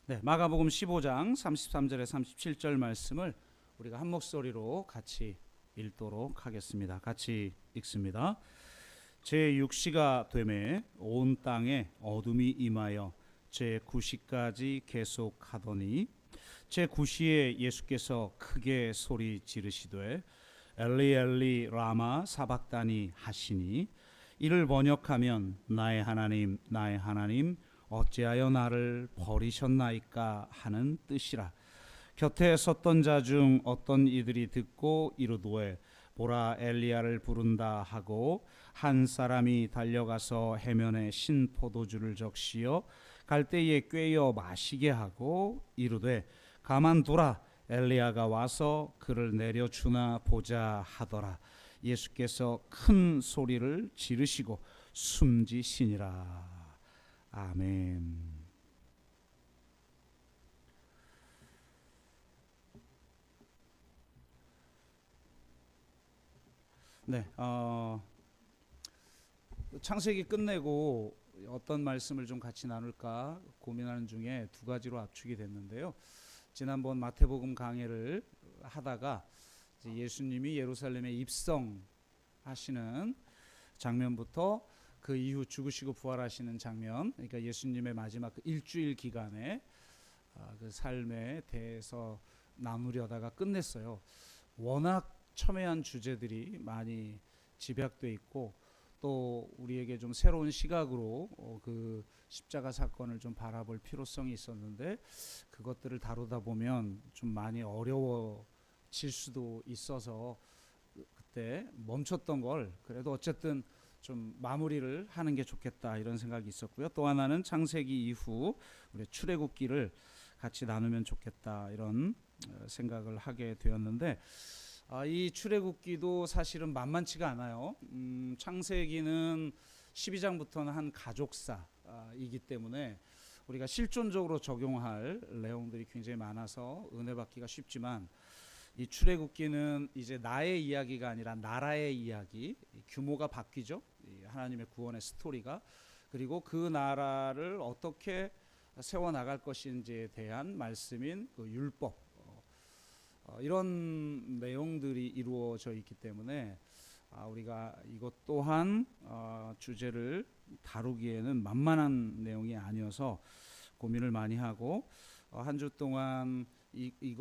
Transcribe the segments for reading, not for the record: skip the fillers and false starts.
네, 마가복음 15장 33절에 37절 말씀을 우리가 한 목소리로 같이 읽도록 하겠습니다. 같이 읽습니다. 제 6시가 되매 온 땅에 어둠이 임하여 제 9시까지 계속하더니 제 9시에 예수께서 크게 소리 지르시되 엘리 엘리 라마 사박다니 하시니 이를 번역하면 나의 하나님 어찌하여 나를 버리셨나이까 하는 뜻이라. 곁에 섰던 자 중 어떤 이들이 듣고 이르되 보라 엘리야를 부른다 하고 한 사람이 달려가서 해면에 신 포도주를 적시어 갈대에 꿰어 마시게 하고 이르되 가만두라 엘리야가 와서 그를 내려주나 보자 하더라. 예수께서 큰 소리를 지르시고 숨지시니라. 아멘. 네, 창세기 끝내고 어떤 말씀을 좀 같이 나눌까 고민하는 중에 두 가지로 압축이 됐는데요. 지난번 마태복음 강해를 하다가 이제 예수님이 예루살렘에 입성하시는 장면부터 그 이후 죽으시고 부활하시는 장면, 그러니까 예수님의 마지막 그 일주일 기간에 그 삶에 대해서 나누려다가 끝냈어요. 워낙 첨예한 주제들이 많이 집약돼 있고 또 우리에게 좀 새로운 시각으로 그 십자가 사건을 좀 바라볼 필요성이 있었는데 그것들을 다루다 보면 좀 많이 어려워질 수도 있어서 그때 멈췄던 걸 그래도 어쨌든 좀 마무리를 하는 게 좋겠다 이런 생각이 있었고요. 또 하나는 창세기 이후 우리 출애굽기를 같이 나누면 좋겠다 이런 생각을 하게 되었는데 이 출애굽기도 사실은 만만치가 않아요. 창세기는 12장부터는 한 가족사이기 때문에 우리가 실존적으로 적용할 내용들이 굉장히 많아서 은혜 받기가 쉽지만 이 출애굽기는 이제 나의 이야기가 아니라 나라의 이야기, 규모가 바뀌죠. 하나님의 구원의 스토리가. 그리고 그 나라를 어떻게 세워나갈 것인지에 대한 말씀인 그 율법, 이런 내용들이 이루어져 있기 때문에 우리가 이것 또한 주제를 다루기에는 만만한 내용이 아니어서 고민을 많이 하고 한 주 동안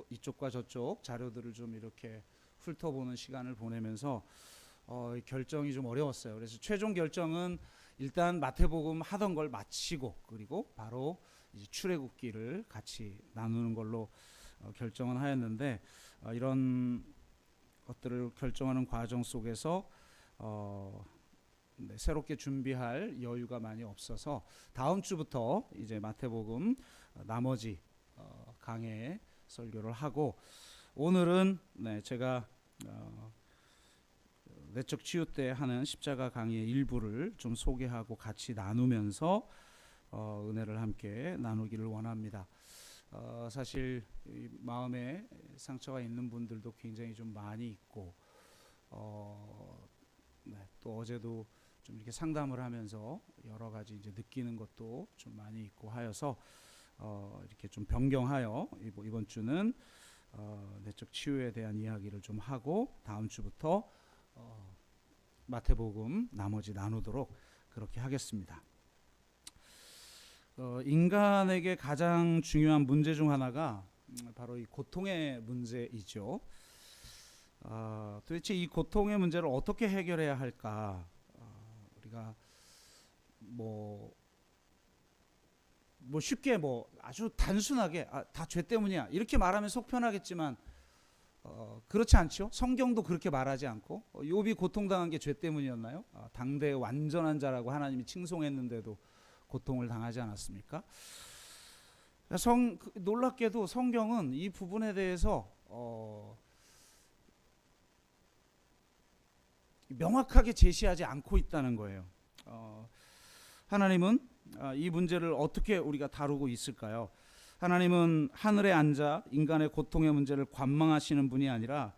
이쪽과 저쪽 자료들을 좀 이렇게 훑어보는 시간을 보내면서 결정이 좀 어려웠어요. 그래서 최종 결정은 일단 마태복음 하던 걸 마치고 그리고 바로 이제 출애굽기를 같이 나누는 걸로 결정은 하였는데 이런 것들을 결정하는 과정 속에서 새롭게 준비할 여유가 많이 없어서 다음 주부터 이제 마태복음 나머지 강해에 설교를 하고 오늘은 제가 내적 치유 때 하는 십자가 강의의 일부를 좀 소개하고 같이 나누면서 은혜를 함께 나누기를 원합니다. 사실 마음에 상처가 있는 분들도 굉장히 좀 많이 있고 또 어제도 좀 이렇게 상담을 하면서 여러 가지 이제 느끼는 것도 좀 많이 있고 하여서 이렇게 좀 변경하여 이번 주는 내적 치유에 대한 이야기를 좀 하고 다음 주부터 마태복음 나머지 나누도록 그렇게 하겠습니다. 인간에게 가장 중요한 문제 중 하나가 바로 이 고통의 문제이죠. 도대체 이 고통의 문제를 어떻게 해결해야 할까? 우리가 쉽게 아주 단순하게 다 죄 때문이야 이렇게 말하면 속 편하겠지만 그렇지 않죠. 성경도 그렇게 말하지 않고 욥이 고통당한 게 죄 때문이었나요? 당대의 완전한 자라고 하나님이 칭송했는데도 고통을 당하지 않았습니까? 놀랍게도 성경은 이 부분에 대해서 명확하게 제시하지 않고 있다는 거예요. 하나님은 이 문제를 어떻게 우리가 다루고 있을까요? 하나님은 하늘에 앉아 인간의 고통의 문제를 관망하시는 분이 아니라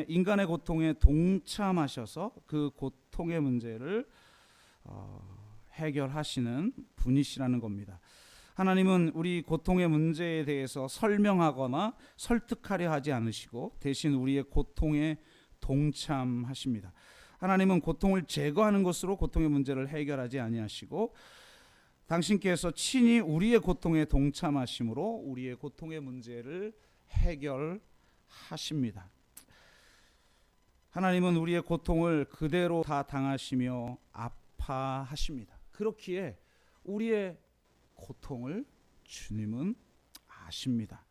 인간의 고통에 동참하셔서 그 고통의 문제를 해결하시는 분이시라는 겁니다. 하나님은 우리 고통의 문제에 대해서 설명하거나 설득하려 하지 않으시고 대신 우리의 고통에 동참하십니다. 하나님은 고통을 제거하는 것으로 고통의 문제를 해결하지 아니하시고 당신께서 친히 우리의 고통에 동참하심으로 우리의 고통의 문제를 해결하십니다. 하나님은 우리의 고통을 그대로 다 당하시며 아파하십니다. 그렇기에 우리의 고통을 주님은 아십니다.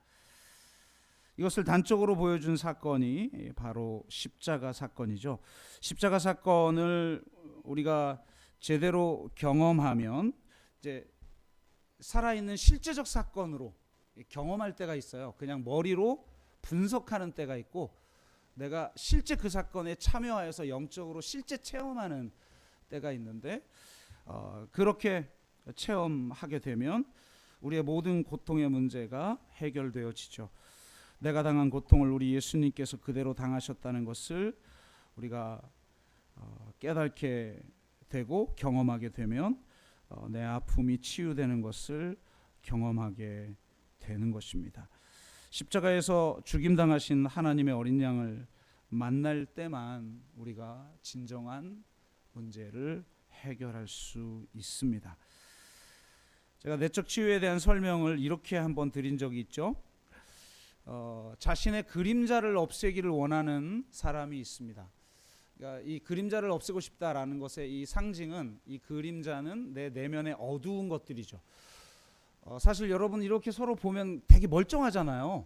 이것을 단적으로 보여준 사건이 바로 십자가 사건이죠. 십자가 사건을 우리가 제대로 경험하면 이제 살아있는 실제적 사건으로 경험할 때가 있어요. 그냥 머리로 분석하는 때가 있고 내가 실제 그 사건에 참여하여서 영적으로 실제 체험하는 때가 있는데 그렇게 체험하게 되면 우리의 모든 고통의 문제가 해결되어지죠. 내가 당한 고통을 우리 예수님께서 그대로 당하셨다는 것을 우리가 깨닫게 되고 경험하게 되면 내 아픔이 치유되는 것을 경험하게 되는 것입니다. 십자가에서 죽임당하신 하나님의 어린 양을 만날 때만 우리가 진정한 문제를 해결할 수 있습니다. 제가 내적 치유에 대한 설명을 이렇게 한번 드린 적이 있죠. 자신의 그림자를 없애기를 원하는 사람이 있습니다. 그러니까 이 그림자를 없애고 싶다라는 것의 이 상징은 이 그림자는 내 내면의 어두운 것들이죠. 사실 여러분 이렇게 서로 보면 되게 멀쩡하잖아요.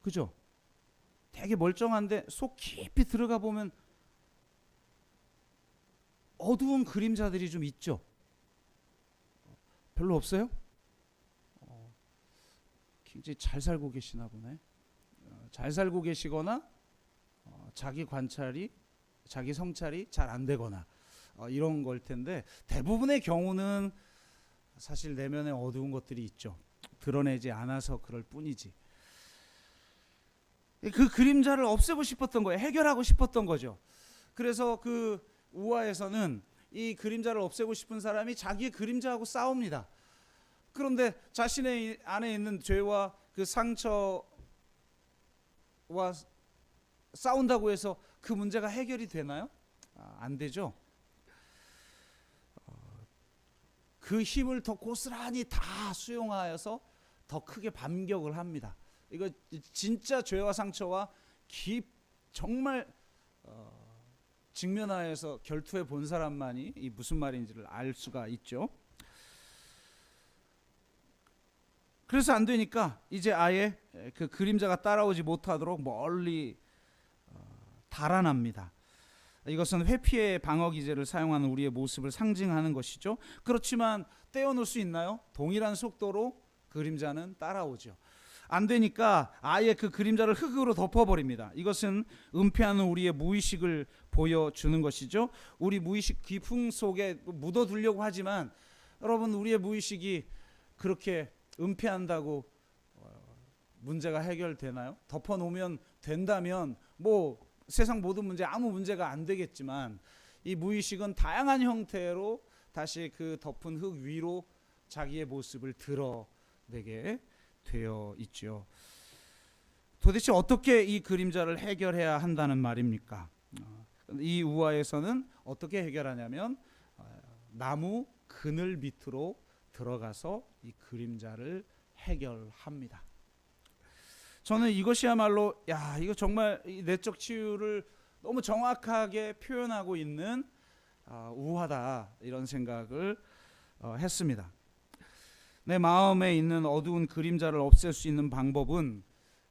그죠? 되게 멀쩡한데 속 깊이 들어가 보면 어두운 그림자들이 좀 있죠. 별로 없어요? 굉장히 잘 살고 계시나 보네. 잘 살고 계시거나 자기 관찰이 자기 성찰이 잘 안 되거나 이런 걸 텐데 대부분의 경우는 사실 내면에 어두운 것들이 있죠. 드러내지 않아서 그럴 뿐이지. 그 그림자를 없애고 싶었던 거예요. 해결하고 싶었던 거죠. 그래서 그 우화에서는 이 그림자를 없애고 싶은 사람이 자기의 그림자하고 싸웁니다. 그런데 자신의 안에 있는 죄와 그 상처와 싸운다고 해서 그 문제가 해결이 되나요? 안 되죠. 그 힘을 더 고스란히 다 수용하여서 더 크게 반격을 합니다. 이거 진짜 죄와 상처와 정말 직면하여서 결투해 본 사람만이 이 무슨 말인지를 알 수가 있죠. 그래서 안 되니까 이제 아예 그 그림자가 따라오지 못하도록 멀리 달아납니다. 이것은 회피의 방어 기제를 사용하는 우리의 모습을 상징하는 것이죠. 그렇지만 떼어놓을 수 있나요? 동일한 속도로 그림자는 따라오죠. 안 되니까 아예 그 그림자를 흙으로 덮어버립니다. 이것은 은폐하는 우리의 무의식을 보여주는 것이죠. 우리 무의식 깊은 속에 묻어두려고 하지만 여러분 우리의 무의식이 그렇게 은폐한다고 문제가 해결되나요? 덮어놓으면 된다면 뭐 세상 모든 문제 아무 문제가 안 되겠지만 이 무의식은 다양한 형태로 다시 그 덮은 흙 위로 자기의 모습을 드러내게 되어 있죠. 도대체 어떻게 이 그림자를 해결해야 한다는 말입니까? 이 우화에서는 어떻게 해결하냐면 나무 그늘 밑으로 들어가서 이 그림자를 해결합니다. 저는 이것이야말로 이거 정말 내적 치유를 너무 정확하게 표현하고 있는 우화다 이런 생각을 했습니다. 내 마음에 있는 어두운 그림자를 없앨 수 있는 방법은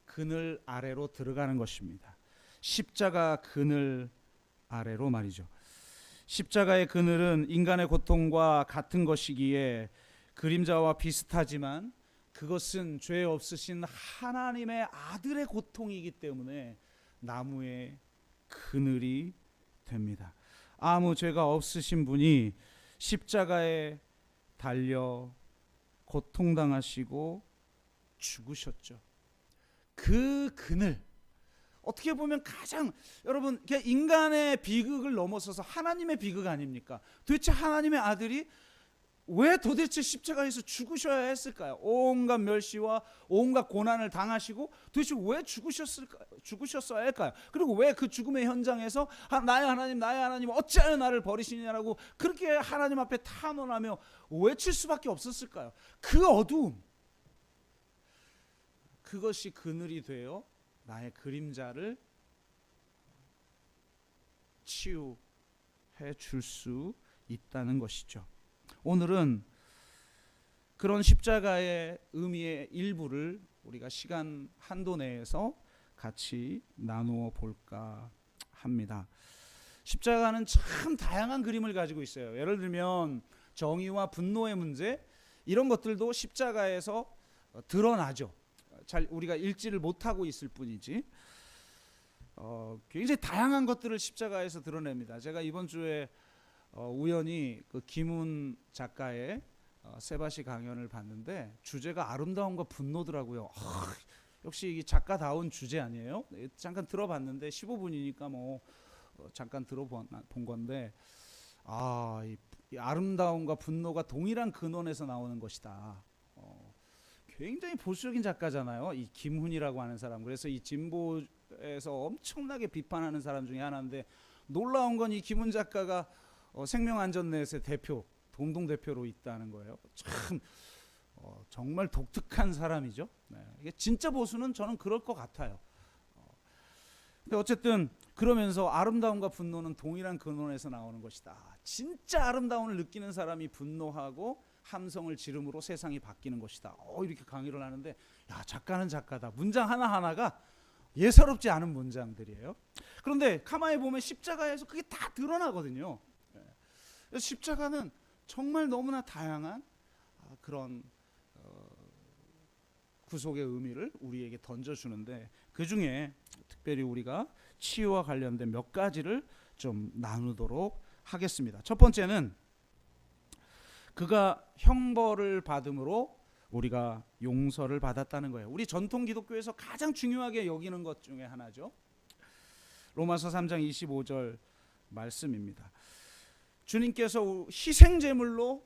그늘 아래로 들어가는 것입니다. 십자가 그늘 아래로 말이죠. 십자가의 그늘은 인간의 고통과 같은 것이기에 그림자와 비슷하지만 그것은 죄 없으신 하나님의 아들의 고통이기 때문에 나무의 그늘이 됩니다. 아무 죄가 없으신 분이 십자가에 달려 고통당하시고 죽으셨죠. 그 그늘 어떻게 보면 가장 여러분 인간의 비극을 넘어서서 하나님의 비극 아닙니까? 도대체 하나님의 아들이 왜 도대체 십자가에서 죽으셔야 했을까요? 온갖 멸시와 온갖 고난을 당하시고 도대체 왜 죽으셨어야 할까요? 그리고 왜 그 죽음의 현장에서 나의 하나님 어찌하여 나를 버리시냐라고 그렇게 하나님 앞에 탄원하며 외칠 수밖에 없었을까요? 그 어두움, 그것이 그늘이 되어 나의 그림자를 치유해 줄 수 있다는 것이죠. 오늘은 그런 십자가의 의미의 일부를 우리가 시간 한도 내에서 같이 나누어 볼까 합니다. 십자가는 참 다양한 그림을 가지고 있어요. 예를 들면 정의와 분노의 문제, 이런 것들도 십자가에서 드러나죠. 잘 우리가 읽지를 못하고 있을 뿐이지 굉장히 다양한 것들을 십자가에서 드러냅니다. 제가 이번 주에 우연히 그 김훈 작가의 세바시 강연을 봤는데 주제가 아름다움과 분노더라고요. 역시 이게 작가다운 주제 아니에요? 잠깐 들어봤는데 15분이니까 뭐 잠깐 들어본 건데 이 아름다움과 분노가 동일한 근원에서 나오는 것이다. 굉장히 보수적인 작가잖아요. 이 김훈이라고 하는 사람. 그래서 이 진보에서 엄청나게 비판하는 사람 중에 하나인데 놀라운 건 이 김훈 작가가 생명안전넷의 대표, 공동대표로 있다는 거예요. 참 정말 독특한 사람이죠. 네. 이게 진짜 보수는 저는 그럴 것 같아요. 근데 어쨌든 그러면서 아름다움과 분노는 동일한 근원에서 나오는 것이다. 진짜 아름다움을 느끼는 사람이 분노하고 함성을 지름으로 세상이 바뀌는 것이다. 이렇게 강의를 하는데 작가는 작가다. 문장 하나하나가 예사롭지 않은 문장들이에요. 그런데 가만히 보면 십자가에서 그게 다 드러나거든요. 십자가는 정말 너무나 다양한 그런 구속의 의미를 우리에게 던져주는데 그 중에 특별히 우리가 치유와 관련된 몇 가지를 좀 나누도록 하겠습니다. 첫 번째는 그가 형벌을 받음으로 우리가 용서를 받았다는 거예요. 우리 전통 기독교에서 가장 중요하게 여기는 것 중에 하나죠. 로마서 3장 25절 말씀입니다. 주님께서 희생제물로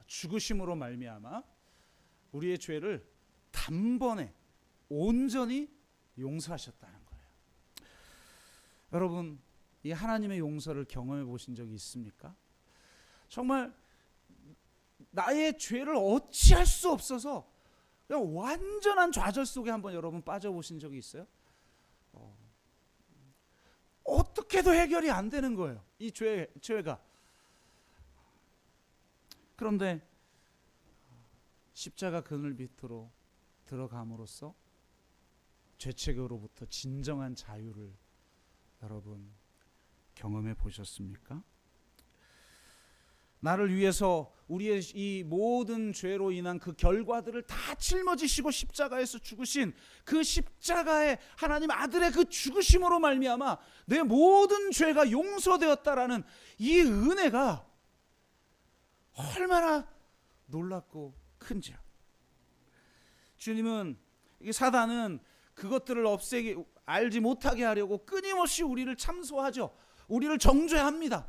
죽으심으로 말미암아 우리의 죄를 단번에 온전히 용서하셨다는 거예요. 여러분, 이 하나님의 용서를 경험해 보신 적이 있습니까? 정말 나의 죄를 어찌할 수 없어서 그냥 완전한 좌절 속에 한번 여러분 빠져보신 적이 있어요? 어떻게도 해결이 안 되는 거예요. 이 죄가. 그런데 십자가 그늘 밑으로 들어감으로써 죄책으로부터 진정한 자유를 여러분 경험해 보셨습니까? 나를 위해서 우리의 이 모든 죄로 인한 그 결과들을 다 짊어지시고 십자가에서 죽으신 그 십자가의 하나님 아들의 그 죽으심으로 말미암아 내 모든 죄가 용서되었다라는 이 은혜가 얼마나 놀랍고 큰지요. 주님은, 사단은 그것들을 알지 못하게 하려고 끊임없이 우리를 참소하죠. 우리를 정죄합니다.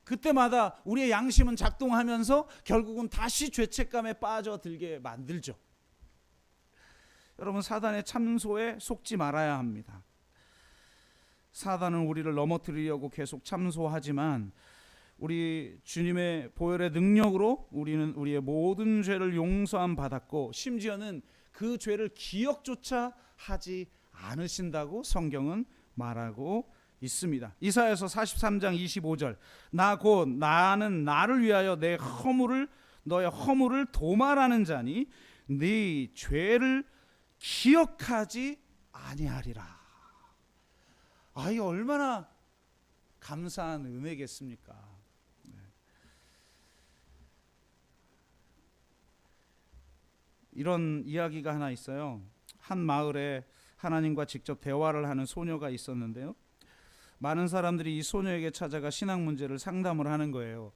그때마다 우리의 양심은 작동하면서 결국은 다시 죄책감에 빠져들게 만들죠. 여러분, 사단의 참소에 속지 말아야 합니다. 사단은 우리를 넘어뜨리려고 계속 참소하지만 우리 주님의 보혈의 능력으로 우리는 우리의 모든 죄를 용서함 받았고 심지어는 그 죄를 기억조차 하지 않으신다고 성경은 말하고 있습니다. 이사야서 43장 25절 나는 나를 위하여 내 허물을 너의 허물을 도말하는 자니 네 죄를 기억하지 아니하리라. 이 얼마나 감사한 은혜겠습니까? 이런 이야기가 하나 있어요. 한 마을에 하나님과 직접 대화를 하는 소녀가 있었는데요. 많은 사람들이 이 소녀에게 찾아가 신앙 문제를 상담을 하는 거예요.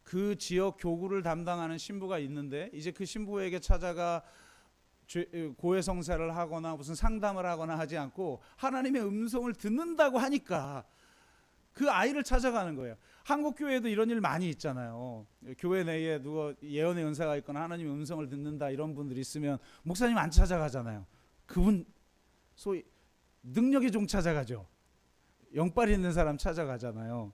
그 지역 교구를 담당하는 신부가 있는데 이제 그 신부에게 찾아가 고해성사를 하거나 무슨 상담을 하거나 하지 않고 하나님의 음성을 듣는다고 하니까 그 아이를 찾아가는 거예요. 한국 교회에도 이런 일 많이 있잖아요. 교회 내에 누가 예언의 은사가 있거나 하나님의 음성을 듣는다 이런 분들이 있으면 목사님 안 찾아가잖아요. 그분 소위 능력의 종 찾아가죠. 영빨 있는 사람 찾아가잖아요.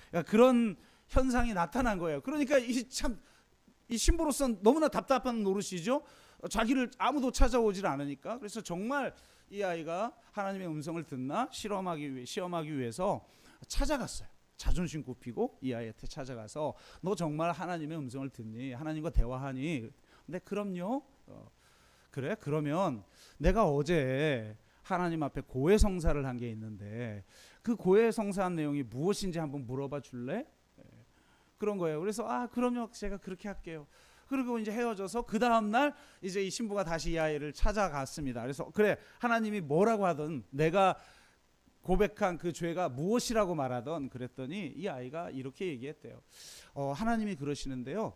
그러니까 그런 현상이 나타난 거예요. 그러니까 이 신부로서는 너무나 답답한 노릇이죠. 자기를 아무도 찾아오질 않으니까. 그래서 정말 이 아이가 하나님의 음성을 듣나 시험하기 위해서 찾아갔어요. 자존심 굽히고 이 아이한테 찾아가서 너 정말 하나님의 음성을 듣니? 하나님과 대화하니? 근데 그럼요. 그래? 그러면 내가 어제 하나님 앞에 고해성사를 한 게 있는데 그 고해성사한 내용이 무엇인지 한번 물어봐 줄래? 그런 거예요. 그래서 그럼요. 제가 그렇게 할게요. 그리고 이제 헤어져서 그 다음 날 이제 이 신부가 다시 이 아이를 찾아갔습니다. 그래서 그래 하나님이 뭐라고 하든 내가 고백한 그 죄가 무엇이라고 말하던 그랬더니 이 아이가 이렇게 얘기했대요. 하나님이 그러시는데요.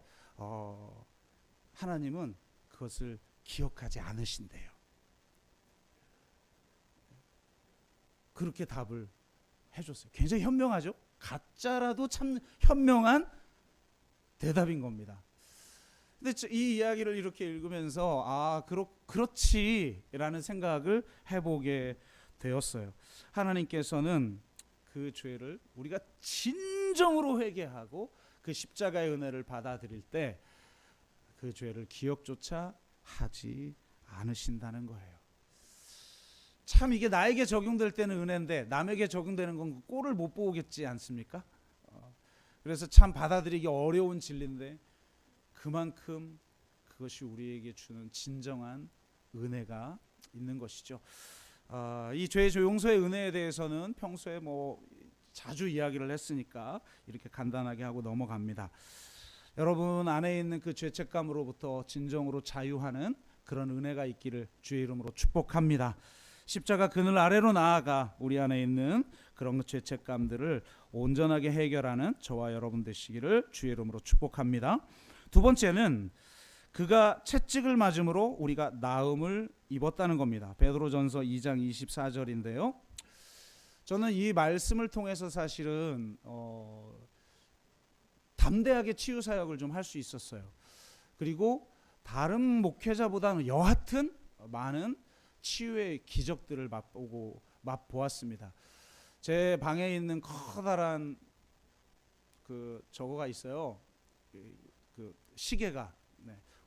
하나님은 그것을 기억하지 않으신대요. 그렇게 답을 해줬어요. 굉장히 현명하죠. 가짜라도 참 현명한 대답인 겁니다. 근데 이 이야기를 이렇게 읽으면서 그렇지라는 생각을 해보게 되었어요. 하나님께서는 그 죄를 우리가 진정으로 회개하고 그 십자가의 은혜를 받아들일 때 그 죄를 기억조차 하지 않으신다는 거예요. 참 이게 나에게 적용될 때는 은혜인데 남에게 적용되는 건 꼴을 못 보겠지 않습니까? 그래서 참 받아들이기 어려운 진리인데 그만큼 그것이 우리에게 주는 진정한 은혜가 있는 것이죠. 이 죄 용서의 은혜에 대해서는 평소에 자주 이야기를 했으니까 이렇게 간단하게 하고 넘어갑니다. 여러분 안에 있는 그 죄책감으로부터 진정으로 자유하는 그런 은혜가 있기를 주의 이름으로 축복합니다. 십자가 그늘 아래로 나아가 우리 안에 있는 그런 죄책감들을 온전하게 해결하는 저와 여러분 되시기를 주의 이름으로 축복합니다. 두 번째는 그가 채찍을 맞음으로 우리가 나음을 입었다는 겁니다. 베드로전서 2장 24절인데요. 저는 이 말씀을 통해서 사실은 담대하게 치유 사역을 좀 할 수 있었어요. 그리고 다른 목회자보다는 여하튼 많은 치유의 기적들을 맛보았습니다. 제 방에 있는 커다란 저거가 있어요. 그 시계가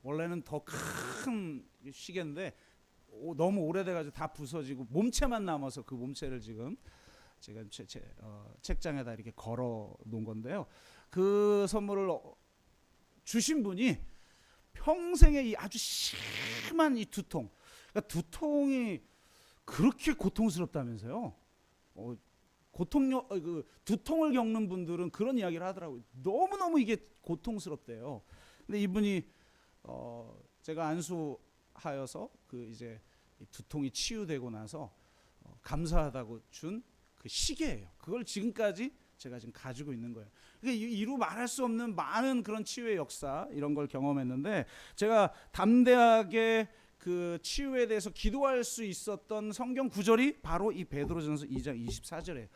원래는 더 큰 시계인데 너무 오래돼가지고 다 부서지고 몸체만 남아서 그 몸체를 지금 제가 책장에다 이렇게 걸어 놓은 건데요. 그 선물을 주신 분이 평생에 이 아주 심한 이 두통, 그러니까 두통이 그렇게 고통스럽다면서요. 두통을 겪는 분들은 그런 이야기를 하더라고요. 너무너무 이게 고통스럽대요. 근데 이분이 제가 안수하여서 이제 두통이 치유되고 나서 감사하다고 준 그 시계예요. 그걸 지금까지 제가 지금 가지고 있는 거예요. 그러니까 이루 말할 수 없는 많은 그런 치유의 역사 이런 걸 경험했는데 제가 담대하게 그 치유에 대해서 기도할 수 있었던 성경 구절이 바로 이 베드로전서 2장 24절이에요.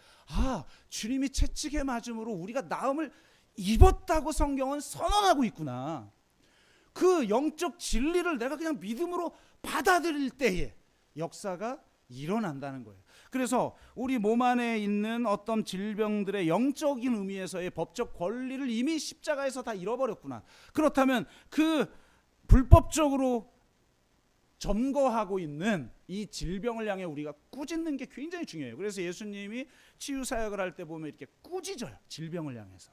주님이 채찍에 맞음으로 우리가 나음을 입었다고 성경은 선언하고 있구나. 그 영적 진리를 내가 그냥 믿음으로 받아들일 때에 역사가 일어난다는 거예요. 그래서 우리 몸 안에 있는 어떤 질병들의 영적인 의미에서의 법적 권리를 이미 십자가에서 다 잃어버렸구나. 그렇다면 그 불법적으로 점거하고 있는 이 질병을 향해 우리가 꾸짖는 게 굉장히 중요해요. 그래서 예수님이 치유 사역을 할 때 보면 이렇게 꾸짖어요. 질병을 향해서.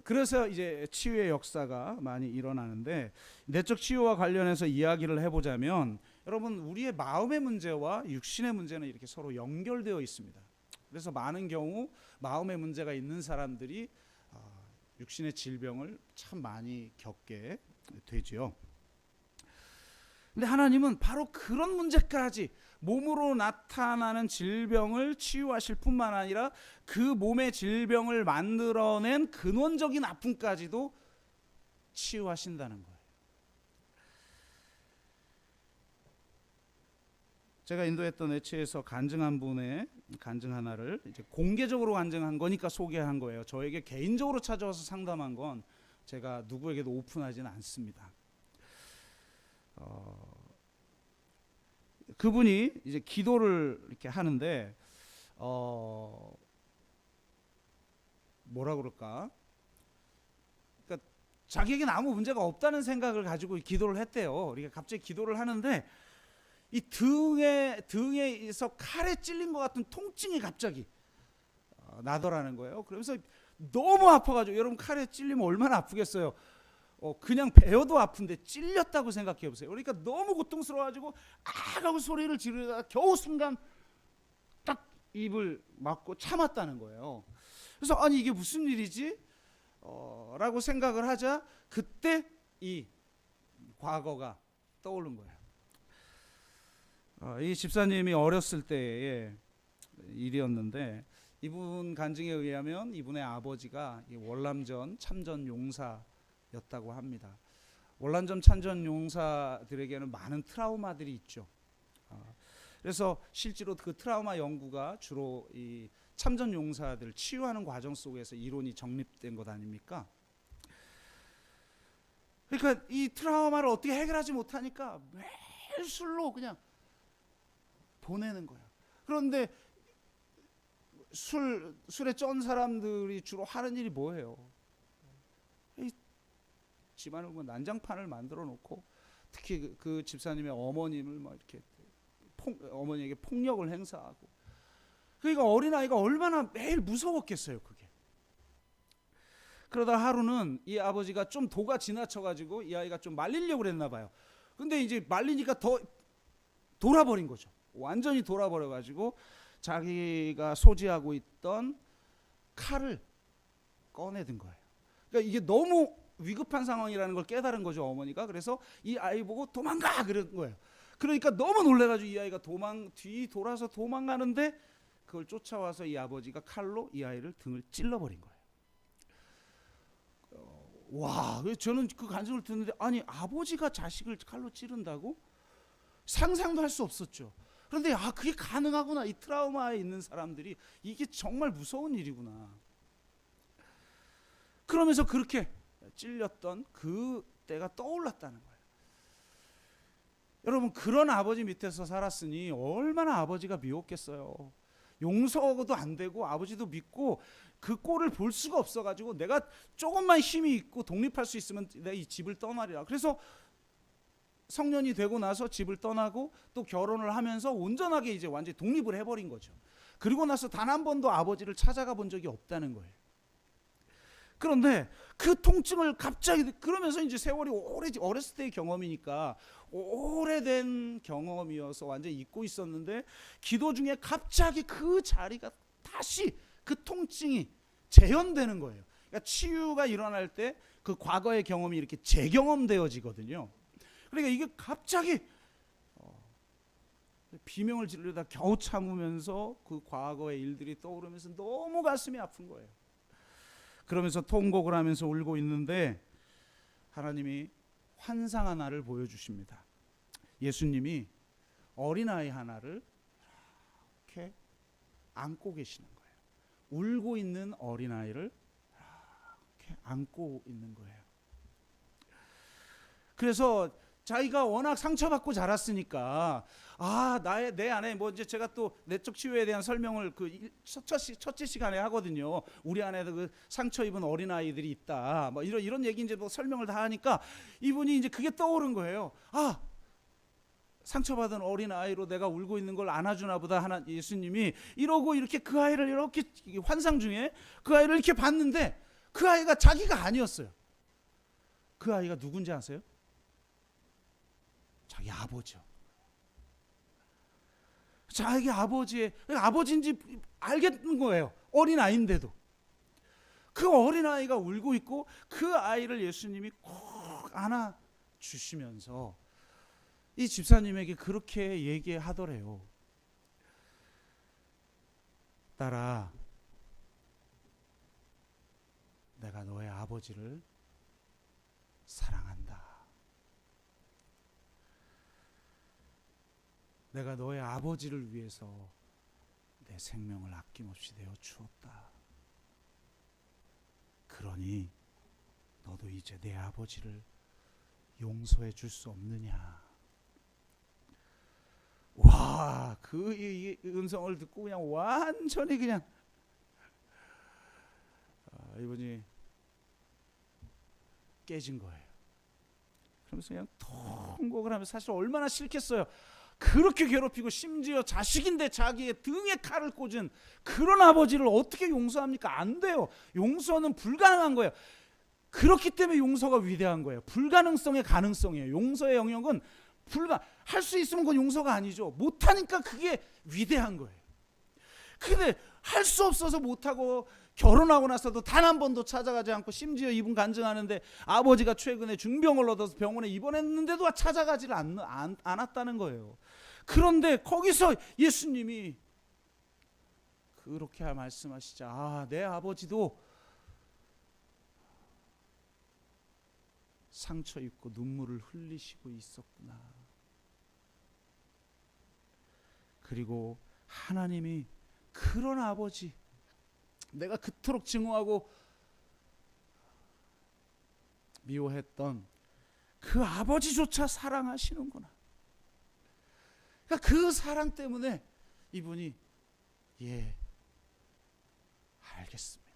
그래서 이제 치유의 역사가 많이 일어나는데 내적 치유와 관련해서 이야기를 해보자면 여러분 우리의 마음의 문제와 육신의 문제는 이렇게 서로 연결되어 있습니다. 그래서 많은 경우 마음의 문제가 있는 사람들이 육신의 질병을 참 많이 겪게 되지요. 근데 하나님은 바로 그런 문제까지 몸으로 나타나는 질병을 치유하실 뿐만 아니라 그 몸의 질병을 만들어낸 근원적인 아픔까지도 치유하신다는 거예요. 제가 인도했던 회치에서 간증한 분의 간증 하나를 이제 공개적으로 간증한 거니까 소개한 거예요. 저에게 개인적으로 찾아와서 상담한 건 제가 누구에게도 오픈하지는 않습니다. 그분이 이제 기도를 이렇게 하는데 뭐라 그럴까? 그러니까 자기에게는 아무 문제가 없다는 생각을 가지고 기도를 했대요. 그러니까 갑자기 기도를 하는데 이 등에서 칼에 찔린 것 같은 통증이 갑자기 나더라는 거예요. 그러면서 너무 아파가지고, 여러분 칼에 찔리면 얼마나 아프겠어요. 그냥 베어도 아픈데 찔렸다고 생각해 보세요. 그러니까 너무 고통스러워가지고 하고 소리를 지르다가 겨우 순간 딱 입을 막고 참았다는 거예요. 그래서 아니 이게 무슨 일이지? 라고 생각을 하자 그때 이 과거가 떠오른 거예요. 이 집사님이 어렸을 때의 일이었는데, 이분 간증에 의하면 이분의 아버지가 월남전 참전 용사였다고 합니다. 월남전 참전 용사들에게는 많은 트라우마들이 있죠. 그래서 실제로 그 트라우마 연구가 주로 이 참전 용사들 치유하는 과정 속에서 이론이 정립된 것 아닙니까? 그러니까 이 트라우마를 어떻게 해결하지 못하니까 매일 술로 그냥 보내는 거야. 그런데 술에 쩐 사람들이 주로 하는 일이 뭐예요? 집안을 뭐 난장판을 만들어 놓고, 특히 그 집사님의 어머님을 막 이렇게 어머니에게 폭력을 행사하고. 그러니까 어린아이가 얼마나 매일 무서웠겠어요, 그게. 그러다 하루는 이 아버지가 좀 도가 지나쳐가지고 이 아이가 좀 말리려고 그랬나 봐요. 근데 이제 말리니까 더 돌아버린 거죠. 완전히 돌아버려가지고 자기가 소지하고 있던 칼을 꺼내든 거예요. 그러니까 이게 너무 위급한 상황이라는 걸 깨달은 거죠, 어머니가. 그래서 이 아이 보고 도망가 그런 거예요. 그러니까 너무 놀래가지고 이 아이가 돌아서 도망가는데, 그걸 쫓아와서 이 아버지가 칼로 이 아이를 등을 찔러버린 거예요. 와, 저는 그 간증을 듣는데, 아니 아버지가 자식을 칼로 찌른다고? 상상도 할 수 없었죠. 그런데 그게 가능하구나. 이 트라우마에 있는 사람들이 이게 정말 무서운 일이구나. 그러면서 그렇게 찔렸던 그 때가 떠올랐다는 거예요. 여러분, 그런 아버지 밑에서 살았으니 얼마나 아버지가 미웠겠어요. 용서도 안 되고 아버지도 믿고 그 꼴을 볼 수가 없어가지고, 내가 조금만 힘이 있고 독립할 수 있으면 내가 이 집을 떠나리라. 그래서 성년이 되고 나서 집을 떠나고 또 결혼을 하면서 온전하게 이제 완전히 독립을 해버린 거죠. 그리고 나서 단 한 번도 아버지를 찾아가 본 적이 없다는 거예요. 그런데 그 통증을 갑자기, 그러면서 이제 세월이 어렸을 때의 경험이니까 오래된 경험이어서 완전히 잊고 있었는데, 기도 중에 갑자기 그 자리가 다시 그 통증이 재현되는 거예요. 그러니까 치유가 일어날 때 그 과거의 경험이 이렇게 재경험되어지거든요. 그러니까 이게 갑자기 비명을 지르다 겨우 참으면서 그 과거의 일들이 떠오르면서 너무 가슴이 아픈 거예요. 그러면서 통곡을 하면서 울고 있는데 하나님이 환상 하나를 보여주십니다. 예수님이 어린아이 하나를 이렇게 안고 계시는 거예요. 울고 있는 어린아이를 이렇게 안고 있는 거예요. 그래서 자기가 워낙 상처받고 자랐으니까, 내 안에 뭐 이제 제가 또 내적 치유에 대한 설명을 그 첫째 시간에 하거든요. 우리 안에도 그 상처 입은 어린 아이들이 있다. 뭐 이런 얘기 이제 뭐 설명을 다 하니까 이분이 이제 그게 떠오른 거예요. 상처받은 어린 아이로 내가 울고 있는 걸 안아주나 보다. 예수님이 이러고 이렇게 그 아이를 이렇게 환상 중에 그 아이를 이렇게 봤는데, 그 아이가 자기가 아니었어요. 그 아이가 누군지 아세요? 자기 아버지요. 자기 아버지인지 알겠는 거예요. 어린 아이인데도. 그 어린 아이가 울고 있고 그 아이를 예수님이 꼭 안아 주시면서 이 집사님에게 그렇게 얘기하더래요. 딸아, 내가 너의 아버지를 사랑한다. 내가 너의 아버지를 위해서 내 생명을 아낌없이 내어 주었다. 그러니 너도 이제 내 아버지를 용서해 줄 수 없느냐. 와, 그 이 음성을 듣고 그냥 완전히 그냥 이분이 깨진 거예요. 그러면서 그냥 통곡을 하면서, 사실 얼마나 싫겠어요. 그렇게 괴롭히고 심지어 자식인데 자기의 등에 칼을 꽂은 그런 아버지를 어떻게 용서합니까? 안 돼요. 용서는 불가능한 거예요. 그렇기 때문에 용서가 위대한 거예요. 불가능성의 가능성이에요. 용서의 영역은 할 수 있으면 그건 용서가 아니죠. 못하니까 그게 위대한 거예요. 근데 할 수 없어서 못하고 결혼하고 나서도 단 한 번도 찾아가지 않고, 심지어 이분 간증하는데 아버지가 최근에 중병을 얻어서 병원에 입원했는데도 찾아가지를 않았다는 거예요. 그런데 거기서 예수님이 그렇게 말씀하시자, 내 아버지도 상처 입고 눈물을 흘리시고 있었구나. 그리고 하나님이 그런 아버지, 내가 그토록 증오하고 미워했던 그 아버지조차 사랑하시는구나. 그러니까 그 사랑 때문에 이분이 알겠습니다.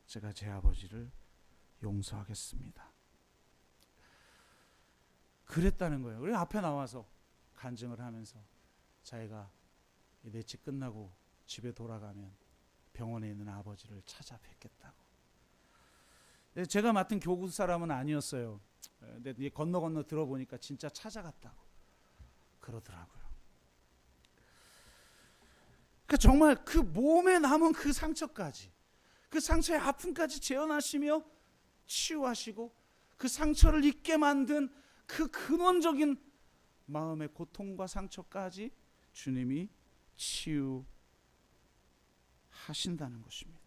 제가 제 아버지를 용서하겠습니다. 그랬다는 거예요. 그래서 앞에 나와서 간증을 하면서 자기가 매치 끝나고 집에 돌아가면 병원에 있는 아버지를 찾아뵙겠다고. 제가 맡은 교구 사람은 아니었어요. 근데 건너 들어보니까 진짜 찾아갔다고 그러더라고요. 그러니까 정말 그 몸에 남은 그 상처까지, 그 상처의 아픔까지 재현하시며 치유하시고, 그 상처를 잊게 만든 그 근원적인 마음의 고통과 상처까지 주님이 치유하신다는 것입니다.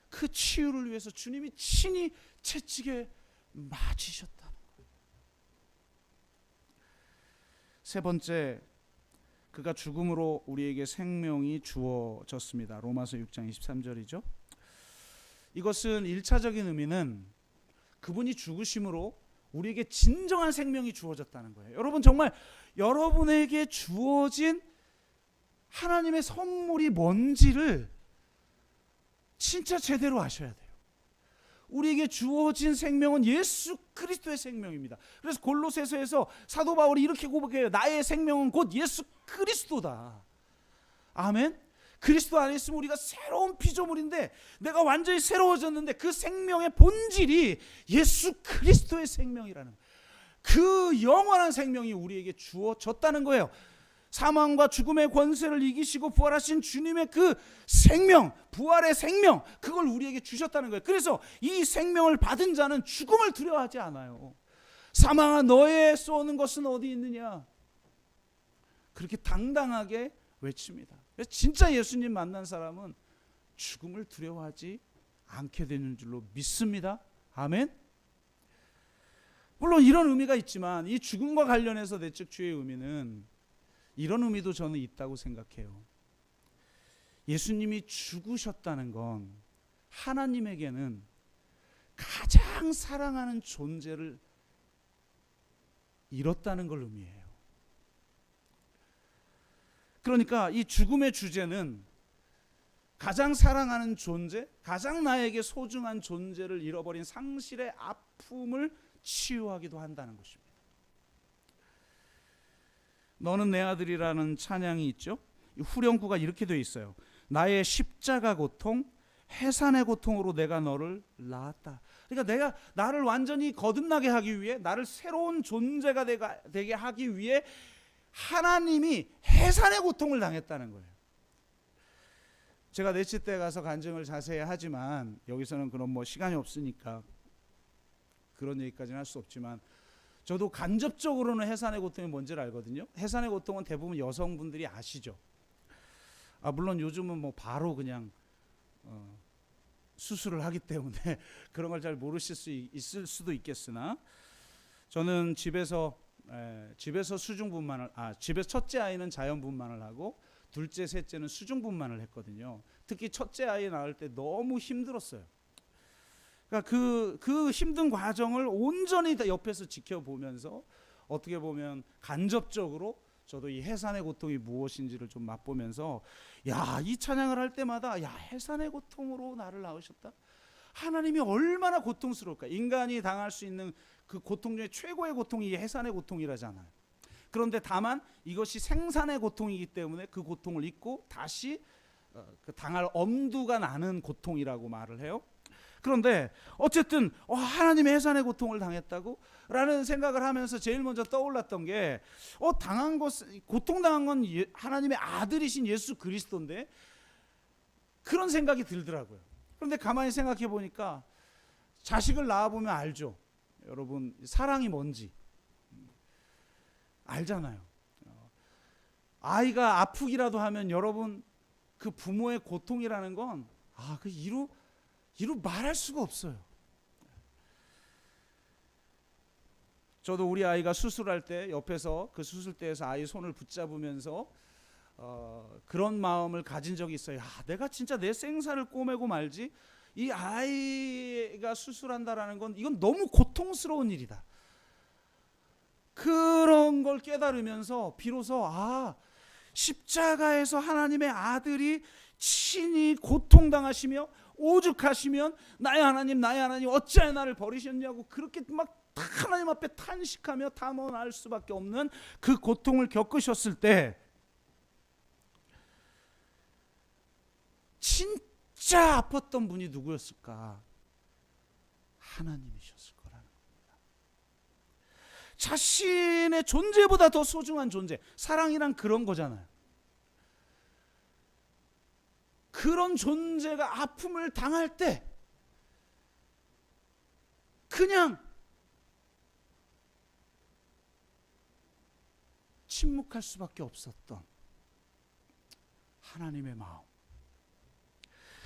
그 치유를 위해서 주님이 친히 채찍에 맞으셨다는 거예요. 세 번째, 그가 죽음으로 우리에게 생명이 주어졌습니다. 로마서 6장 23절이죠. 이것은 1차적인 의미는 그분이 죽으심으로 우리에게 진정한 생명이 주어졌다는 거예요. 여러분, 정말 여러분에게 주어진 하나님의 선물이 뭔지를 진짜 제대로 아셔야 돼요. 우리에게 주어진 생명은 예수 그리스도의 생명입니다. 그래서 골로새서에서 사도 바울이 이렇게 고백해요. 나의 생명은 곧 예수 그리스도다. 아멘. 그리스도 안에 있으면 우리가 새로운 피조물인데, 내가 완전히 새로워졌는데 그 생명의 본질이 예수 그리스도의 생명이라는 거예요. 그 영원한 생명이 우리에게 주어졌다는 거예요. 사망과 죽음의 권세를 이기시고 부활하신 주님의 그 생명, 부활의 생명, 그걸 우리에게 주셨다는 거예요. 그래서 이 생명을 받은 자는 죽음을 두려워하지 않아요. 사망아, 너의 쏘는 것은 어디 있느냐, 그렇게 당당하게 외칩니다. 그래서 진짜 예수님 만난 사람은 죽음을 두려워하지 않게 되는 줄로 믿습니다. 아멘. 물론 이런 의미가 있지만, 이 죽음과 관련해서 내적 주의 의미는 이런 의미도 저는 있다고 생각해요. 예수님이 죽으셨다는 건 하나님에게는 가장 사랑하는 존재를 잃었다는 걸 의미해요. 그러니까 이 죽음의 주제는 가장 사랑하는 존재, 가장 나에게 소중한 존재를 잃어버린 상실의 아픔을 치유하기도 한다는 것입니다. 너는 내 아들이라는 찬양이 있죠. 후렴구가 이렇게 되어 있어요. 나의 십자가 고통, 해산의 고통으로 내가 너를 낳았다. 그러니까 나를 완전히 거듭나게 하기 위해, 나를 새로운 존재가 되게 하기 위해 하나님이 해산의 고통을 당했다는 거예요. 제가 넷째 때 가서 간증을 자세히 하지만, 여기서는 그런 시간이 없으니까 그런 얘기까지는 할 수 없지만, 저도 간접적으로는 해산의 고통이 뭔지를 알거든요. 해산의 고통은 대부분 여성분들이 아시죠. 물론 요즘은 바로 그냥 수술을 하기 때문에 그런 걸 잘 모르실 수 있을 수도 있겠으나, 저는 집에서 수중분만을, 집에서 첫째 아이는 자연분만을 하고 둘째, 셋째는 수중분만을 했거든요. 특히 첫째 아이 낳을 때 너무 힘들었어요. 그러니까 그 힘든 과정을 온전히 다 옆에서 지켜보면서 어떻게 보면 간접적으로 저도 이 해산의 고통이 무엇인지를 좀 맛보면서, 야, 이 찬양을 할 때마다, 야, 해산의 고통으로 나를 낳으셨다. 하나님이 얼마나 고통스러울까. 인간이 당할 수 있는 그 고통 중에 최고의 고통이 이 해산의 고통이라잖아요. 그런데 다만 이것이 생산의 고통이기 때문에 그 고통을 잊고 다시 당할 엄두가 나는 고통이라고 말을 해요. 그런데 어쨌든 하나님의 해산의 고통을 당했다고? 라는 생각을 하면서 제일 먼저 떠올랐던 게 당한 것, 고통당한 건 하나님의 아들이신 예수 그리스도인데, 그런 생각이 들더라고요. 그런데 가만히 생각해 보니까 자식을 낳아보면 알죠. 여러분, 사랑이 뭔지 알잖아요. 아이가 아프기라도 하면 여러분, 그 부모의 고통이라는 건 그 이루 말할 수가 없어요. 저도 우리 아이가 수술할 때 옆에서 그 수술대에서 아이 손을 붙잡으면서 그런 마음을 가진 적이 있어요. 내가 진짜 내 생사를 꼬매고 말지, 이 아이가 수술한다라는 건 이건 너무 고통스러운 일이다. 그런 걸 깨달으면서 비로소 십자가에서 하나님의 아들이 친히 고통당하시며 오죽하시면 나의 하나님 어찌하여 나를 버리셨냐고 그렇게 막 하나님 앞에 탄식하며 탐험할 수밖에 없는 그 고통을 겪으셨을 때 진짜 아팠던 분이 누구였을까? 하나님이셨을 거라는 겁니다. 자신의 존재보다 더 소중한 존재, 사랑이란 그런 거잖아요. 그런 존재가 아픔을 당할 때 그냥 침묵할 수밖에 없었던 하나님의 마음,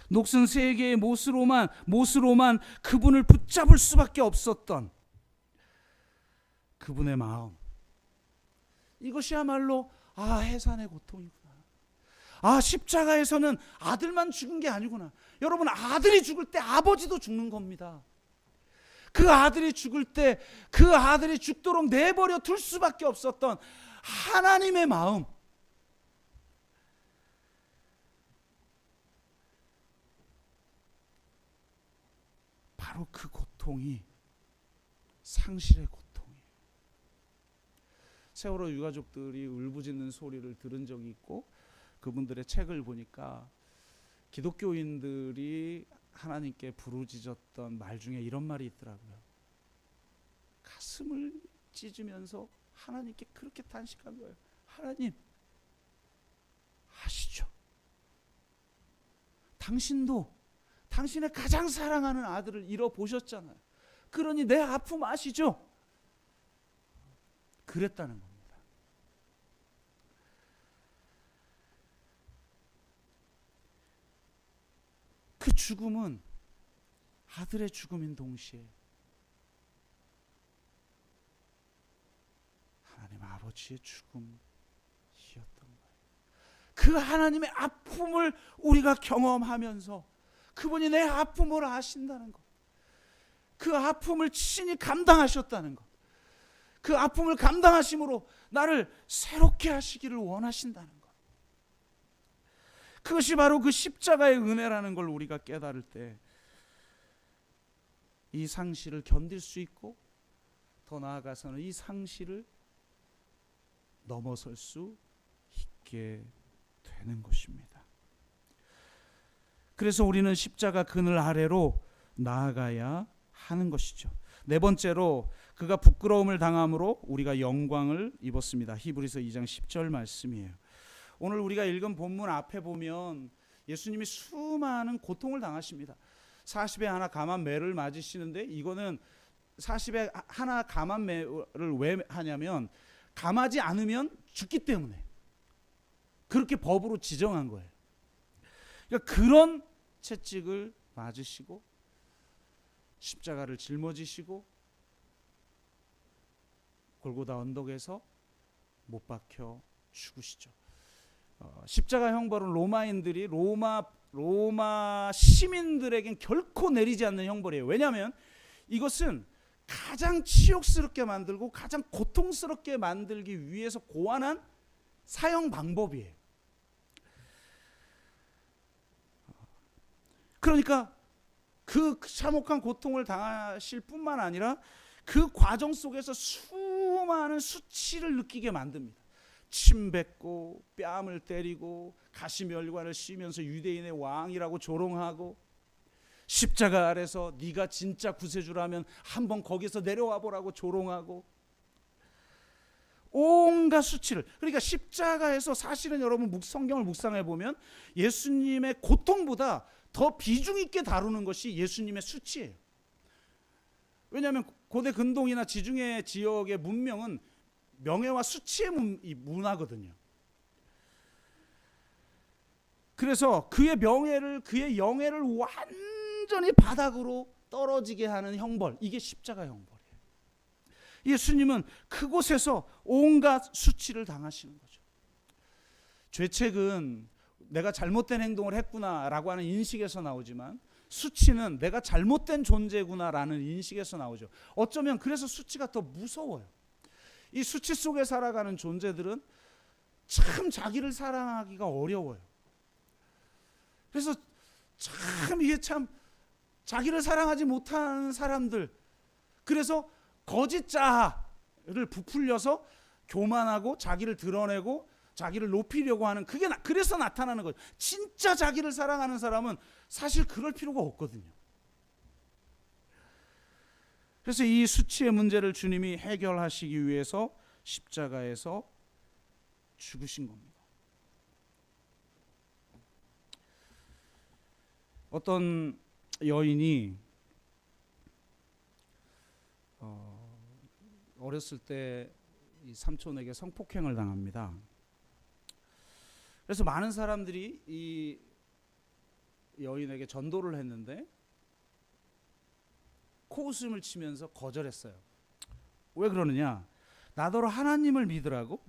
녹슨 세 개의 못으로만 그분을 붙잡을 수밖에 없었던 그분의 마음, 이것이야말로 해산의 고통이구나. 십자가에서는 아들만 죽은 게 아니구나. 여러분, 아들이 죽을 때 아버지도 죽는 겁니다. 그 아들이 죽을 때 그 아들이 죽도록 내버려 둘 수밖에 없었던 하나님의 마음, 바로 그 고통이 상실의 고통이에요. 세월호 유가족들이 울부짖는 소리를 들은 적이 있고, 그분들의 책을 보니까 기독교인들이 하나님께 부르짖었던 말 중에 이런 말이 있더라고요. 가슴을 찢으면서 하나님께 그렇게 탄식한 거예요. 하나님, 아시죠? 당신도 당신의 가장 사랑하는 아들을 잃어보셨잖아요. 그러니 내 아픔 아시죠? 그랬다는 겁니다. 그 죽음은 아들의 죽음인 동시에 하나님 아버지의 죽음이었던 거예요. 그 하나님의 아픔을 우리가 경험하면서 그분이 내 아픔을 아신다는 것, 그 아픔을 친히 감당하셨다는 것, 그 아픔을 감당하심으로 나를 새롭게 하시기를 원하신다는 것, 그것이 바로 그 십자가의 은혜라는 걸 우리가 깨달을 때 이 상실을 견딜 수 있고, 더 나아가서는 이 상실을 넘어설 수 있게 되는 것입니다. 그래서 우리는 십자가 그늘 아래로 나아가야 하는 것이죠. 네 번째로, 그가 부끄러움을 당함으로 우리가 영광을 입었습니다. 히브리서 2장 10절 말씀이에요. 오늘 우리가 읽은 본문 앞에 보면 예수님이 수많은 고통을 당하십니다. 40에 하나 감한 매를 맞으시는데, 이거는 40에 하나 감한 매를 왜 하냐면 감하지 않으면 죽기 때문에 그렇게 법으로 지정한 거예요. 그러니까 그런 채찍을 맞으시고 십자가를 짊어지시고 골고다 언덕에서 못 박혀 죽으시죠. 십자가 형벌은 로마 시민들에겐 결코 내리지 않는 형벌이에요. 왜냐하면 이것은 가장 치욕스럽게 만들고 가장 고통스럽게 만들기 위해서 고안한 사형 방법이에요. 그러니까 그 참혹한 고통을 당하실 뿐만 아니라 그 과정 속에서 수많은 수치를 느끼게 만듭니다. 침 뱉고 뺨을 때리고 가시멸관을 씌우면서 유대인의 왕이라고 조롱하고, 십자가 아래서 네가 진짜 구세주라면 한번 거기서 내려와 보라고 조롱하고, 온갖 수치를. 그러니까 십자가에서 사실은 여러분 성경을 묵상해 보면 예수님의 고통보다 더 비중 있게 다루는 것이 예수님의 수치예요. 왜냐하면 고대 근동이나 지중해 지역의 문명은 명예와 수치의 문화거든요. 그래서 그의 명예를, 그의 영예를 완전히 바닥으로 떨어지게 하는 형벌, 이게 십자가 형벌이에요. 예수님은 그곳에서 온갖 수치를 당하시는 거죠. 죄책은 내가 잘못된 행동을 했구나라고 하는 인식에서 나오지만, 수치는 내가 잘못된 존재구나라는 인식에서 나오죠. 어쩌면 그래서 수치가 더 무서워요. 이 수치 속에 살아가는 존재들은 참 자기를 사랑하기가 어려워요. 그래서 참 이게 참 자기를 사랑하지 못하는 사람들, 그래서 거짓 자아를 부풀려서 교만하고 자기를 드러내고 자기를 높이려고 하는, 그게 그래서 나타나는 거예요. 진짜 자기를 사랑하는 사람은 사실 그럴 필요가 없거든요. 그래서 이 수치의 문제를 주님이 해결하시기 위해서 십자가에서 죽으신 겁니다. 어떤 여인이 어렸을 때 이 삼촌에게 성폭행을 당합니다. 그래서 많은 사람들이 이 여인에게 전도를 했는데 코웃음을 치면서 거절했어요. 왜 그러느냐? 나더러 하나님을 믿으라고?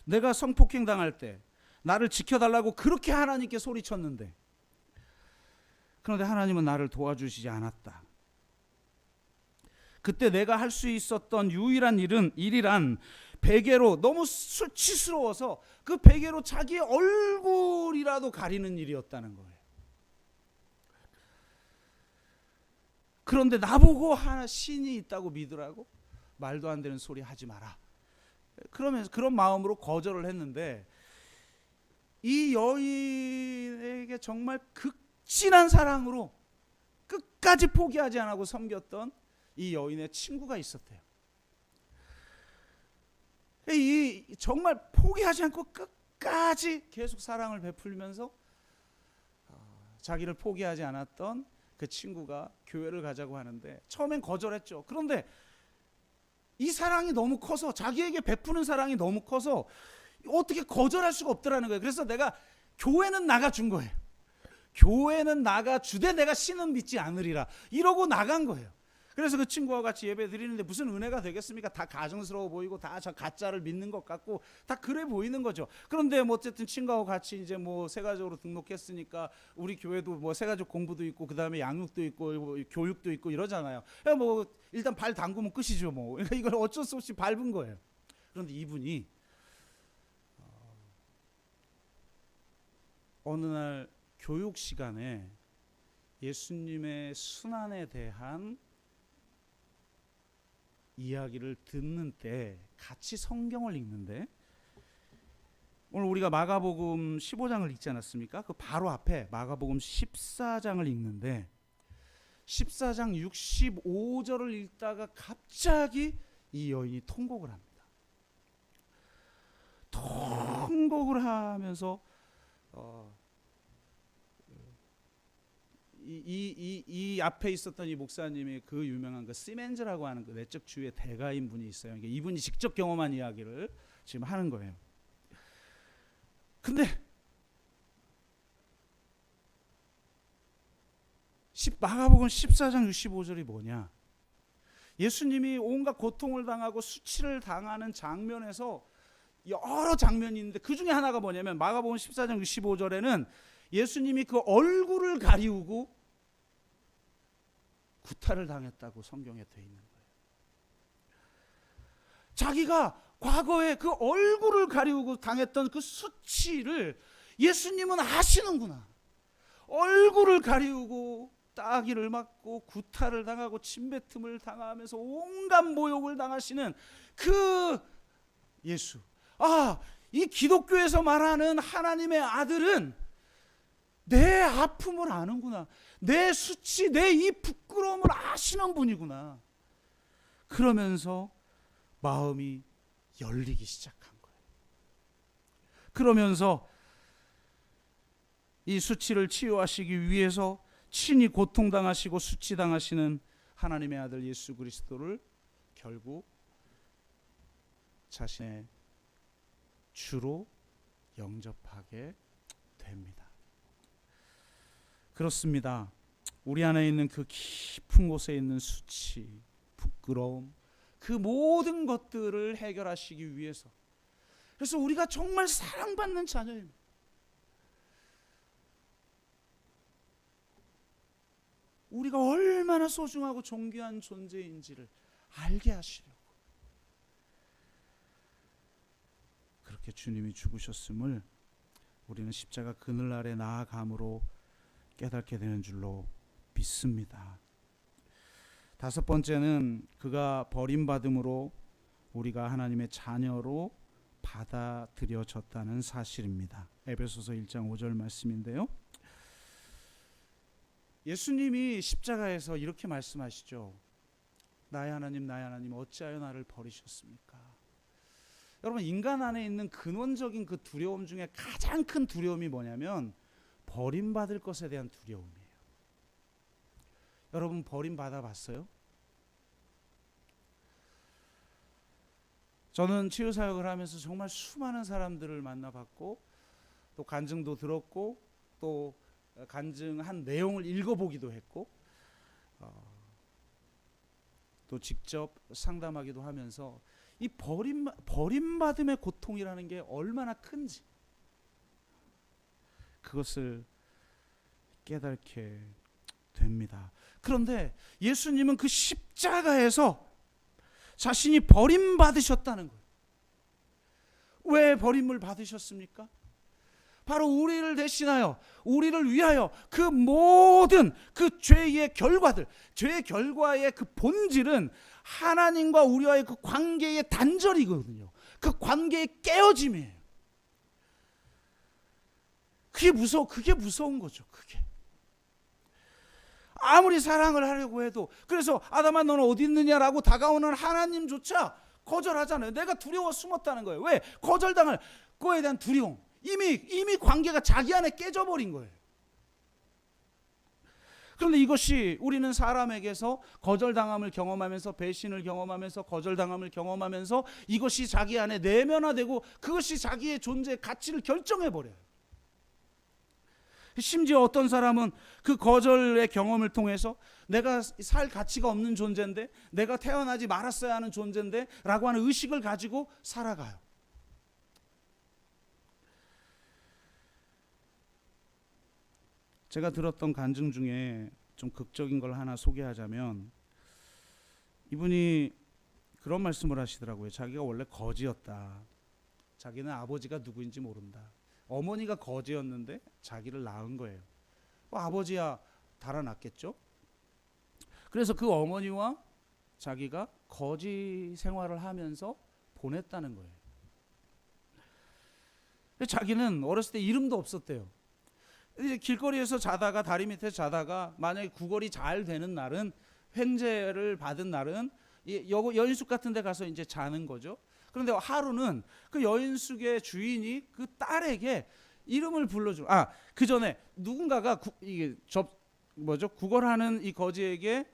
내가 성폭행 당할 때 나를 지켜달라고 그렇게 하나님께 소리쳤는데, 그런데 하나님은 나를 도와주시지 않았다. 그때 내가 할 수 있었던 유일한 일이란 베개로, 너무 수치스러워서 그 베개로 자기의 얼굴이라도 가리는 일이었다는 거예요. 그런데 나보고 신이 있다고 믿으라고? 말도 안 되는 소리 하지 마라. 그러면서 그런 마음으로 거절을 했는데, 이 여인에게 정말 극진한 사랑으로 끝까지 포기하지 않고 섬겼던 이 여인의 친구가 있었대요. 이 정말 포기하지 않고 끝까지 계속 사랑을 베풀면서 자기를 포기하지 않았던 그 친구가 교회를 가자고 하는데 처음엔 거절했죠. 그런데 이 사랑이 너무 커서, 자기에게 베푸는 사랑이 너무 커서 어떻게 거절할 수가 없더라는 거예요. 그래서 내가 교회는 나가준 거예요. 교회는 나가주되 내가 신은 믿지 않으리라, 이러고 나간 거예요. 그래서 그 친구와 같이 예배 드리는데 무슨 은혜가 되겠습니까? 다 가증스러워 보이고 다 저 가짜를 믿는 것 같고 다 그래 보이는 거죠. 그런데 뭐 어쨌든 친구하고 같이 이제 뭐 세가족으로 등록했으니까 우리 교회도 뭐 세가족 공부도 있고 그다음에 양육도 있고 뭐 교육도 있고 이러잖아요. 뭐 일단 발 담그면 끝이죠 뭐. 그러니까 이걸 어쩔 수 없이 밟은 거예요. 그런데 이분이 어느 날 교육 시간에 예수님의 순환에 대한 이야기를 듣는 때 같이 성경을 읽는데, 오늘 우리가 마가복음 15장을 읽지 않았습니까? 그 바로 앞에 마가복음 14장을 읽는데 14장 65절을 읽다가 갑자기 이 여인이 통곡을 합니다. 통곡을 하면서 이 앞에 있었던 이 목사님이 그 유명한 그 시멘즈라고 하는 그 내적 주의 대가인 분이 있어요. 이분이 직접 경험한 이야기를 지금 하는 거예요. 근데 마가복음 14장 65절이 뭐냐? 예수님이 온갖 고통을 당하고 수치를 당하는 장면에서 여러 장면이 있는데 그 중에 하나가 뭐냐면 마가복음 14장 65절에는 예수님이 그 얼굴을 가리우고 구타를 당했다고 성경에 되어 있는 거예요. 자기가 과거에 그 얼굴을 가리우고 당했던 그 수치를 예수님은 아시는구나. 얼굴을 가리우고 따귀를 맞고 구타를 당하고 침뱉음을 당하면서 온갖 모욕을 당하시는 그 예수. 이 기독교에서 말하는 하나님의 아들은 내 아픔을 아는구나. 내 수치, 내 이 부끄러움을 아시는 분이구나. 그러면서 마음이 열리기 시작한 거예요. 그러면서 이 수치를 치유하시기 위해서 친히 고통당하시고 수치당하시는 하나님의 아들 예수 그리스도를 결국 자신의 주로 영접하게 됩니다. 그렇습니다. 우리 안에 있는 그 깊은 곳에 있는 수치, 부끄러움, 그 모든 것들을 해결하시기 위해서, 그래서 우리가 정말 사랑받는 자녀입니다. 우리가 얼마나 소중하고 존귀한 존재인지를 알게 하시려고 그렇게 주님이 죽으셨음을 우리는 십자가 그늘 아래 나아감으로 깨닫게 되는 줄로 믿습니다. 다섯 번째는 그가 버림받음으로 우리가 하나님의 자녀로 받아들여졌다는 사실입니다. 에베소서 1장 5절 말씀인데요. 예수님이 십자가에서 이렇게 말씀하시죠. 나의 하나님 어찌하여 나를 버리셨습니까? 여러분, 인간 안에 있는 근원적인 그 두려움 중에 가장 큰 두려움이 뭐냐면 버림받을 것에 대한 두려움이에요. 여러분, 버림받아 봤어요? 저는 치유사역을 하면서 정말 수많은 사람들을 만나봤고 또 간증도 들었고 또 간증한 내용을 읽어보기도 했고 또 직접 상담하기도 하면서 이 버림받음의 고통이라는 게 얼마나 큰지 그것을 깨닫게 됩니다. 그런데 예수님은 그 십자가에서 자신이 버림받으셨다는 거예요. 왜 버림을 받으셨습니까? 바로 우리를 대신하여 우리를 위하여 그 모든 그 죄의 결과들, 죄의 결과의 그 본질은 하나님과 우리와의 그 관계의 단절이거든요. 그 관계의 깨어짐이에요. 그게 무서운 거죠. 그게 아무리 사랑을 하려고 해도, 그래서 아담아 너는 어디 있느냐라고 다가오는 하나님조차 거절하잖아요. 내가 두려워 숨었다는 거예요. 왜? 거절당할 거에 대한 두려움. 이미 관계가 자기 안에 깨져버린 거예요. 그런데 이것이 우리는 사람에게서 거절당함을 경험하면서 배신을 경험하면서 거절당함을 경험하면서 이것이 자기 안에 내면화되고 그것이 자기의 존재의 가치를 결정해버려요. 심지어 어떤 사람은 그 거절의 경험을 통해서 내가 살 가치가 없는 존재인데, 내가 태어나지 말았어야 하는 존재인데 라고 하는 의식을 가지고 살아가요. 제가 들었던 간증 중에 좀 극적인 걸 하나 소개하자면, 이분이 그런 말씀을 하시더라고요. 자기가 원래 거지였다. 자기는 아버지가 누구인지 모른다. 어머니가 거지였는데 자기를 낳은 거예요. 아버지야 달아났겠죠. 그래서 그 어머니와 자기가 거지 생활을 하면서 보냈다는 거예요. 자기는 어렸을 때 이름도 없었대요. 이제 길거리에서 자다가, 다리 밑에 자다가, 만약에 구걸이 잘 되는 날은, 횡재를 받은 날은 여인숙 같은 데 가서 이제 자는 거죠. 그런데 하루는 그 여인숙의 주인이 그 딸에게 이름을 불러줘. 그 전에 누군가가 구걸하는 이 거지에게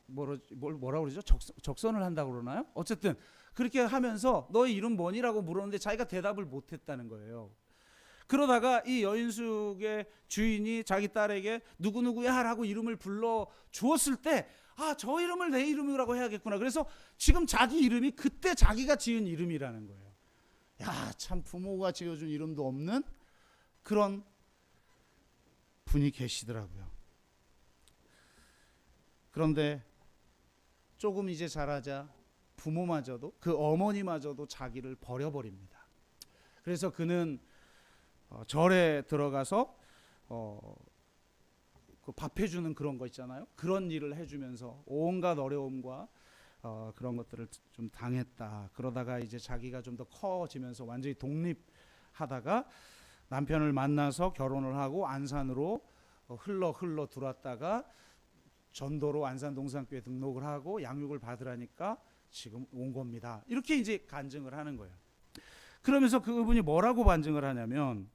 뭐라고 그러죠? 적선을 한다고 그러나요? 어쨌든 그렇게 하면서 너의 이름 뭐니라고 물었는데 자기가 대답을 못했다는 거예요. 그러다가 이 여인숙의 주인이 자기 딸에게 누구누구야 라고 이름을 불러 주었을 때, 저 이름을 내 이름이라고 해야겠구나. 그래서 지금 자기 이름이 그때 자기가 지은 이름이라는 거예요. 야, 참 부모가 지어준 이름도 없는 그런 분이 계시더라고요. 그런데 조금 이제 자라자 부모마저도, 그 어머니마저도 자기를 버려버립니다. 그래서 그는 절에 들어가서 그 밥 해주는 그런 거 있잖아요. 그런 일을 해주면서 온갖 어려움과 그런 것들을 좀 당했다. 그러다가 이제 자기가 좀 더 커지면서 완전히 독립하다가 남편을 만나서 결혼을 하고 안산으로 흘러 들어왔다가 전도로 안산동산교회 등록을 하고 양육을 받으라니까 지금 온 겁니다. 이렇게 이제 간증을 하는 거예요. 그러면서 그분이 뭐라고 반증을 하냐면,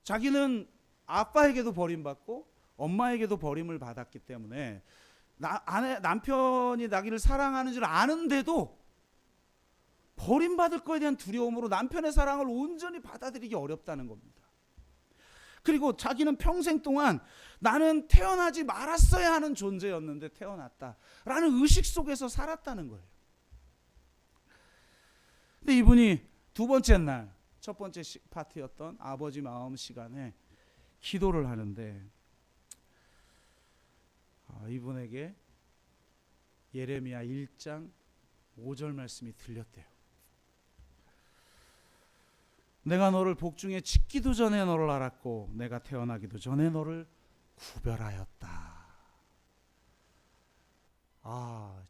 자기는 아빠에게도 버림받고 엄마에게도 버림을 받았기 때문에 남편이 자기를 사랑하는 줄 아는데도 버림받을 거에 대한 두려움으로 남편의 사랑을 온전히 받아들이기 어렵다는 겁니다. 그리고 자기는 평생 동안 나는 태어나지 말았어야 하는 존재였는데 태어났다라는 의식 속에서 살았다는 거예요. 근데 이분이 두 번째 날, 첫 번째 파티였던 아버지 마음 시간에 기도를 하는데 이분에게 예레미야 1장 5절 말씀이 들렸대요. 내가 너를 복중에 짓기도 전에 너를 알았고 내가 태어나기도 전에 너를 구별하였다.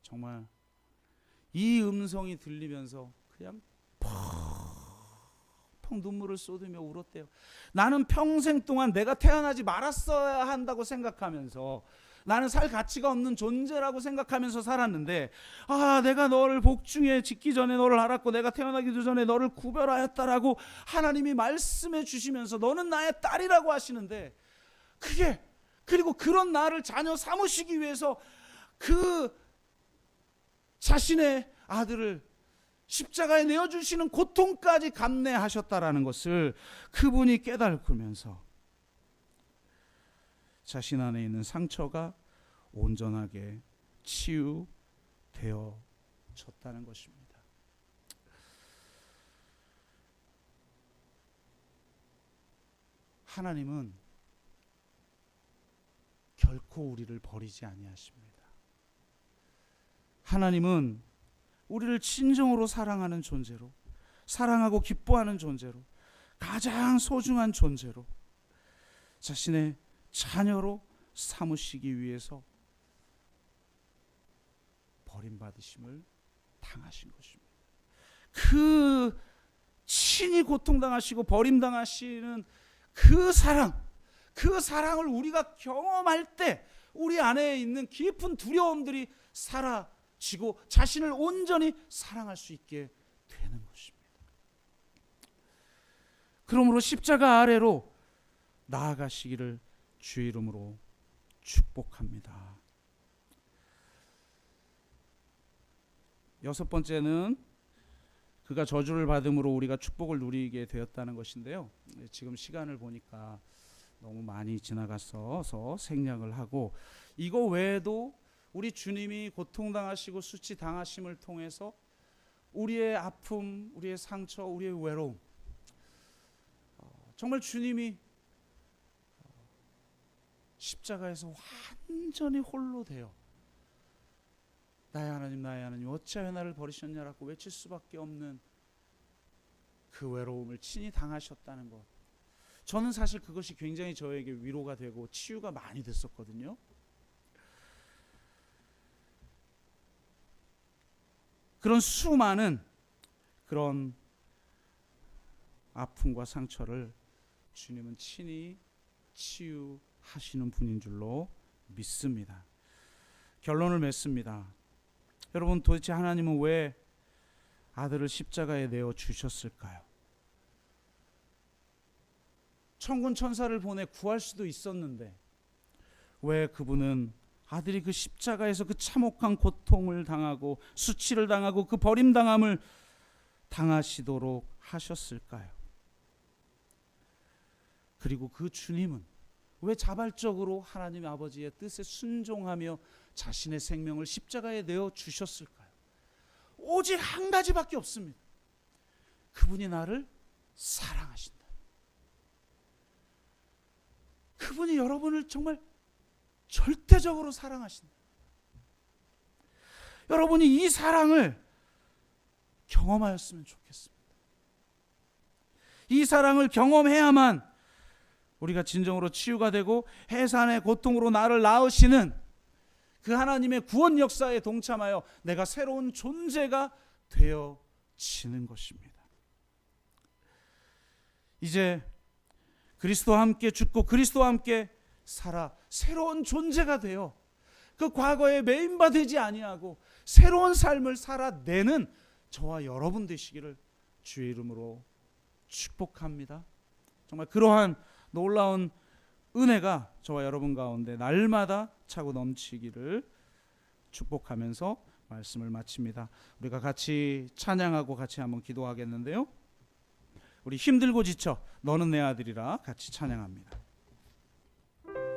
정말 이 음성이 들리면서 그냥 펑펑 눈물을 쏟으며 울었대요. 나는 평생 동안 내가 태어나지 말았어야 한다고 생각하면서, 나는 살 가치가 없는 존재라고 생각하면서 살았는데, 내가 너를 복중에 짓기 전에 너를 알았고 내가 태어나기도 전에 너를 구별하였다라고 하나님이 말씀해 주시면서 너는 나의 딸이라고 하시는데, 그리고 그런 나를 자녀 삼으시기 위해서 그 자신의 아들을 십자가에 내어주시는 고통까지 감내하셨다라는 것을 그분이 깨달으면서 자신 안에 있는 상처가 온전하게 치유되어졌다는 것입니다. 하나님은 결코 우리를 버리지 아니하십니다. 하나님은 우리를 진정으로 사랑하는 존재로, 사랑하고 기뻐하는 존재로, 가장 소중한 존재로 자신의 자녀로 삼으시기 위해서 버림받으심을 당하신 것입니다. 그 친히 고통당하시고 버림당하시는 그 사랑을 우리가 경험할 때 우리 안에 있는 깊은 두려움들이 사라지고 자신을 온전히 사랑할 수 있게 되는 것입니다. 그러므로 십자가 아래로 나아가시기를 주 이름으로 축복합니다. 여섯 번째는 그가 저주를 받음으로 우리가 축복을 누리게 되었다는 것인데요. 지금 시간을 보니까 너무 많이 지나갔어서 생략을 하고, 이거 외에도 우리 주님이 고통당하시고 수치당하심을 통해서 우리의 아픔, 우리의 상처, 우리의 외로움, 정말 주님이 십자가에서 완전히 홀로 되어 나의 하나님 어찌하여 나를 버리셨냐라고 외칠 수밖에 없는 그 외로움을 친히 당하셨다는 것, 저는 사실 그것이 굉장히 저에게 위로가 되고 치유가 많이 됐었거든요. 그런 수많은 그런 아픔과 상처를 주님은 친히 치유하시는 분인 줄로 믿습니다. 결론을 맺습니다. 여러분, 도대체 하나님은 왜 아들을 십자가에 내어 주셨을까요? 천군 천사를 보내 구할 수도 있었는데 왜 그분은 아들이 그 십자가에서 그 참혹한 고통을 당하고 수치를 당하고 그 버림당함을 당하시도록 하셨을까요? 그리고 그 주님은 왜 자발적으로 하나님 아버지의 뜻에 순종하며 자신의 생명을 십자가에 내어 주셨을까요? 오직 한 가지밖에 없습니다. 그분이 나를 사랑하신다. 그분이 여러분을 정말 절대적으로 사랑하신다. 여러분이 이 사랑을 경험하였으면 좋겠습니다. 이 사랑을 경험해야만 우리가 진정으로 치유가 되고 해산의 고통으로 나를 낳으시는 그 하나님의 구원 역사에 동참하여 내가 새로운 존재가 되어지는 것입니다. 이제 그리스도와 함께 죽고 그리스도와 함께 살아 새로운 존재가 되어 그 과거에 매인받지 아니하고 새로운 삶을 살아내는 저와 여러분 되시기를 주의 이름으로 축복합니다. 정말 그러한 놀라운 은혜가 저와 여러분 가운데 날마다 차고 넘치기를 축복하면서 말씀을 마칩니다. 우리가 같이 찬양하고 같이 한번 기도하겠는데요. 우리 힘들고 지쳐 너는 내 아들이라 같이 찬양합니다.